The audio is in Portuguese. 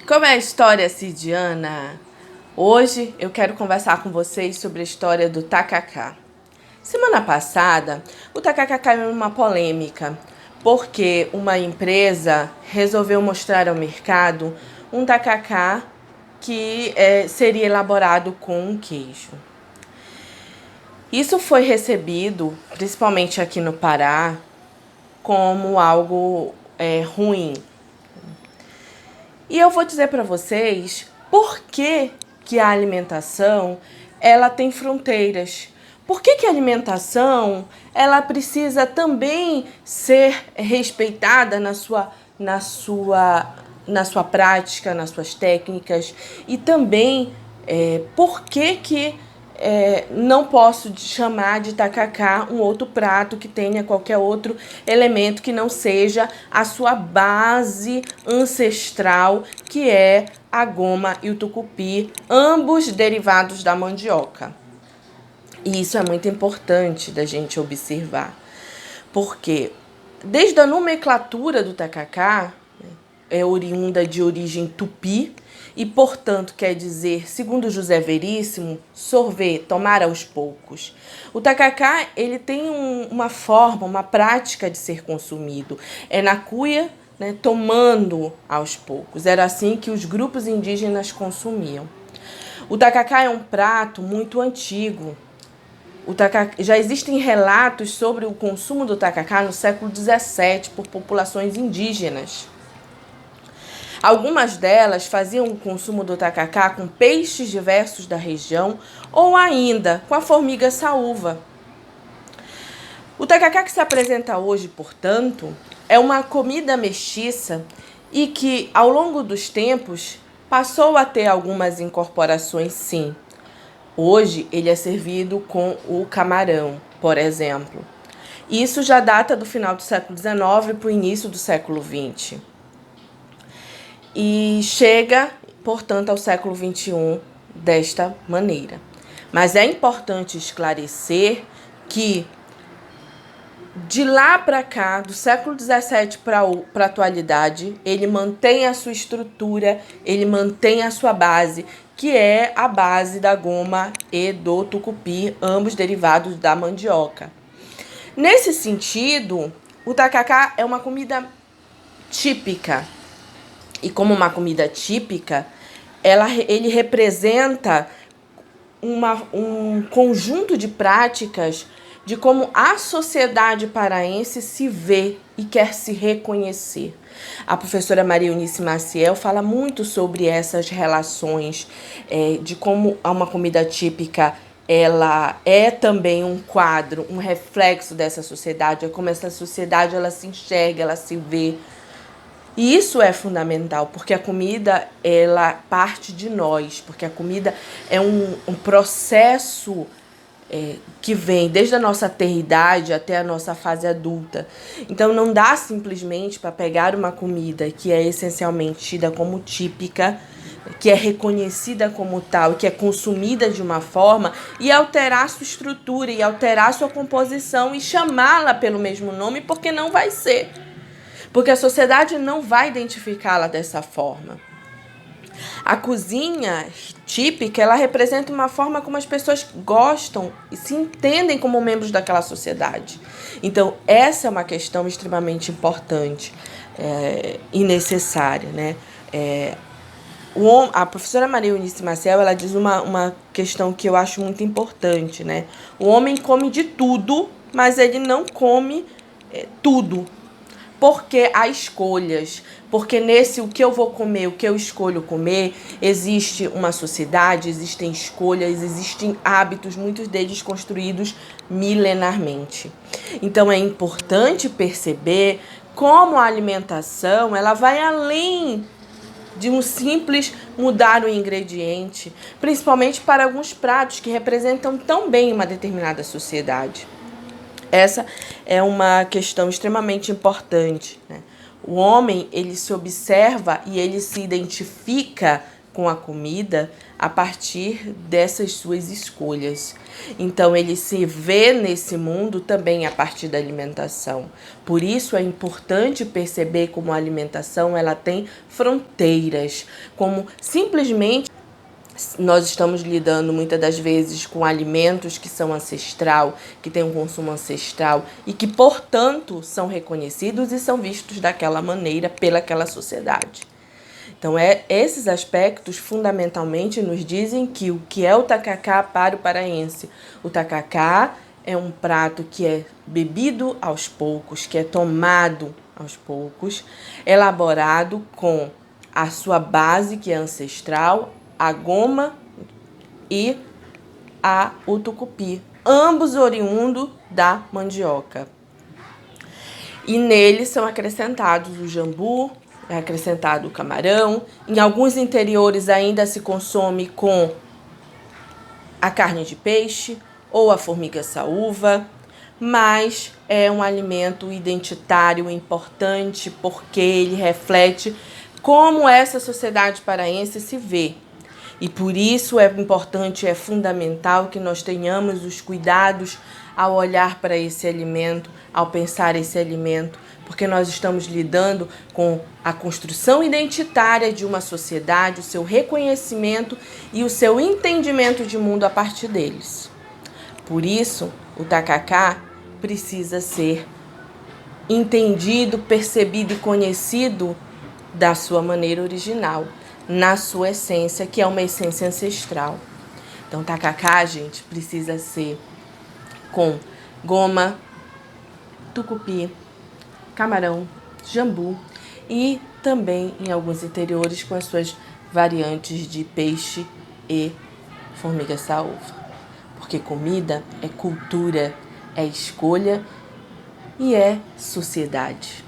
Como é a história cidiana? Hoje eu quero conversar com vocês sobre a história do tacacá. Semana passada, o tacacá caiu numa polêmica, porque uma empresa resolveu mostrar ao mercado um tacacá que seria elaborado com um queijo. Isso foi recebido, principalmente aqui no Pará, como algo ruim. E eu vou dizer para vocês por que a alimentação ela tem fronteiras. Por que a alimentação ela precisa também ser respeitada na sua prática, nas suas técnicas, e também por que não posso chamar de tacacá um outro prato que tenha qualquer outro elemento que não seja a sua base ancestral, que é a goma e o tucupi, ambos derivados da mandioca. E isso é muito importante da gente observar, porque desde a nomenclatura do tacacá, é oriunda de origem tupi, e, portanto, quer dizer, segundo José Veríssimo, sorver, tomar aos poucos. O tacacá, ele tem uma forma, uma prática de ser consumido. É na cuia, né, tomando aos poucos. Era assim que os grupos indígenas consumiam. O tacacá é um prato muito antigo. Já existem relatos sobre o consumo do tacacá no século XVII por populações indígenas. Algumas delas faziam o consumo do tacacá com peixes diversos da região ou ainda com a formiga saúva. O tacacá que se apresenta hoje, portanto, é uma comida mestiça e que, ao longo dos tempos, passou a ter algumas incorporações, sim. Hoje, ele é servido com o camarão, por exemplo. Isso já data do final do século XIX para o início do século XX. E chega, portanto, ao século XXI desta maneira. Mas é importante esclarecer que de lá para cá, do século XVII para a atualidade, ele mantém a sua estrutura, ele mantém a sua base, que é a base da goma e do tucupi, ambos derivados da mandioca. Nesse sentido, o tacacá é uma comida típica. E como uma comida típica, ele representa um conjunto de práticas de como a sociedade paraense se vê e quer se reconhecer. A professora Maria Eunice Maciel fala muito sobre essas relações, de como uma comida típica ela é também um quadro, um reflexo dessa sociedade, é como essa sociedade ela se enxerga, ela se vê. E isso é fundamental, porque a comida, ela parte de nós, porque a comida é um processo que vem desde a nossa terridade até a nossa fase adulta. Então, não dá simplesmente para pegar uma comida que é essencialmente tida como típica, que é reconhecida como tal, que é consumida de uma forma, e alterar sua estrutura, e alterar sua composição, e chamá-la pelo mesmo nome, porque não vai ser. Porque a sociedade não vai identificá-la dessa forma. A cozinha típica, ela representa uma forma como as pessoas gostam e se entendem como membros daquela sociedade. Então, essa é uma questão extremamente importante e necessária, né? A professora Maria Eunice Maciel, ela diz uma questão que eu acho muito importante, né? O homem come de tudo, mas ele não come tudo. Porque há escolhas, porque nesse o que eu vou comer, o que eu escolho comer, existe uma sociedade, existem escolhas, existem hábitos, muitos deles construídos milenarmente. Então é importante perceber como a alimentação ela vai além de um simples mudar o ingrediente, principalmente para alguns pratos que representam tão bem uma determinada sociedade. Essa é uma questão extremamente importante, né? O homem, ele se observa e ele se identifica com a comida a partir dessas suas escolhas. Então, ele se vê nesse mundo também a partir da alimentação. Por isso, é importante perceber como a alimentação ela tem fronteiras, como simplesmente nós estamos lidando muitas das vezes com alimentos que são ancestral, que têm um consumo ancestral e que, portanto, são reconhecidos e são vistos daquela maneira pelaquela sociedade. Então, esses aspectos fundamentalmente nos dizem que o que é o tacacá para o paraense. O tacacá é um prato que é bebido aos poucos, que é tomado aos poucos, elaborado com a sua base, que é ancestral, a goma e o tucupi, ambos oriundos da mandioca. E nele são acrescentados o jambu, é acrescentado o camarão. Em alguns interiores ainda se consome com a carne de peixe ou a formiga saúva, mas é um alimento identitário importante porque ele reflete como essa sociedade paraense se vê. E por isso é importante, é fundamental que nós tenhamos os cuidados ao olhar para esse alimento, ao pensar esse alimento, porque nós estamos lidando com a construção identitária de uma sociedade, o seu reconhecimento e o seu entendimento de mundo a partir deles. Por isso, o tacacá precisa ser entendido, percebido e conhecido da sua maneira original, na sua essência, que é uma essência ancestral. Então, tacacá, gente, precisa ser com goma, tucupi, camarão, jambu e também, em alguns interiores, com as suas variantes de peixe e formiga saúva. Porque comida é cultura, é escolha e é sociedade.